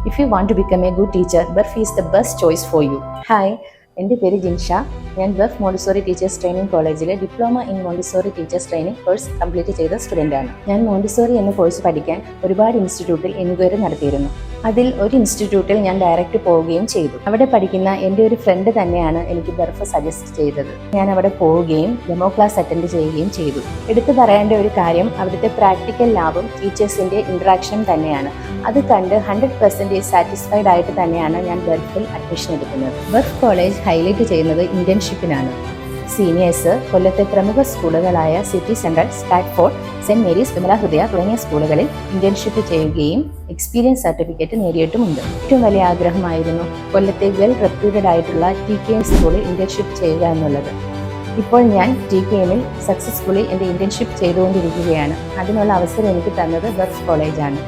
If you want to become a good teacher, Burf is the best choice for you. Hi, എൻ്റെ പേര് ജിൻഷ. ഞാൻ ബർഫ് Montessori teachers training കോളേജിലെ diploma in Montessori teachers training course complete ചെയ്ത സ്റ്റുഡൻ്റാണ്. ഞാൻ Montessori എന്ന course പഠിക്കാൻ ഒരുപാട് ഇൻസ്റ്റിറ്റ്യൂട്ടിൽ എൻക്വയറി നടത്തിയിരുന്നു. അതിൽ ഒരു ഇൻസ്റ്റിറ്റ്യൂട്ടിൽ ഞാൻ ഡയറക്റ്റ് പോവുകയും ചെയ്തു. അവിടെ പഠിക്കുന്ന എൻ്റെ ഒരു ഫ്രണ്ട് തന്നെയാണ് എനിക്ക് ബർഫ് സജസ്റ്റ് ചെയ്തത്. ഞാൻ അവിടെ പോവുകയും ഡെമോ ക്ലാസ് അറ്റൻഡ് ചെയ്യുകയും ചെയ്തു. എടുത്തു പറയേണ്ട ഒരു കാര്യം അവിടുത്തെ പ്രാക്ടിക്കൽ ലാബും ടീച്ചേഴ്സിൻ്റെ ഇൻട്രാക്ഷൻ തന്നെയാണ്. അത് കണ്ട് 100% സാറ്റിസ്ഫൈഡ് ആയിട്ട് തന്നെയാണ് ഞാൻ ബർഫിൽ അഡ്മിഷൻ എടുക്കുന്നത്. ബർഫ് കോളേജ് ഹൈലൈറ്റ് ചെയ്യുന്നത് ഇന്റേൺഷിപ്പിനാണ്. സീനിയേഴ്സ് കൊല്ലത്തെ പ്രമുഖ സ്കൂളുകളായ city central, Stratford, saint Mary's, Vimala Hridaya തുടങ്ങിയ സ്കൂളുകളിൽ ഇന്റേൺഷിപ്പ് ചെയ്യുകയും എക്സ്പീരിയൻസ് സർട്ടിഫിക്കറ്റ് നേടിയിട്ടുമുണ്ട്. ഏറ്റവും വലിയ ആഗ്രഹമായിരുന്നു കൊല്ലത്തെ വെൽ റെപ്യൂട്ടഡ് ആയിട്ടുള്ള TKM സ്കൂളിൽ ഇന്റേൺഷിപ്പ് ചെയ്യുക എന്നുള്ളത്. ഇപ്പോൾ ഞാൻ TKMൽ സക്സസ്ഫുള്ളി എൻ്റെ ഇന്റേൺഷിപ്പ് ചെയ്തുകൊണ്ടിരിക്കുകയാണ്. അതിനുള്ള അവസരം എനിക്ക് തന്നത് ബർഫ് കോളേജാണ്.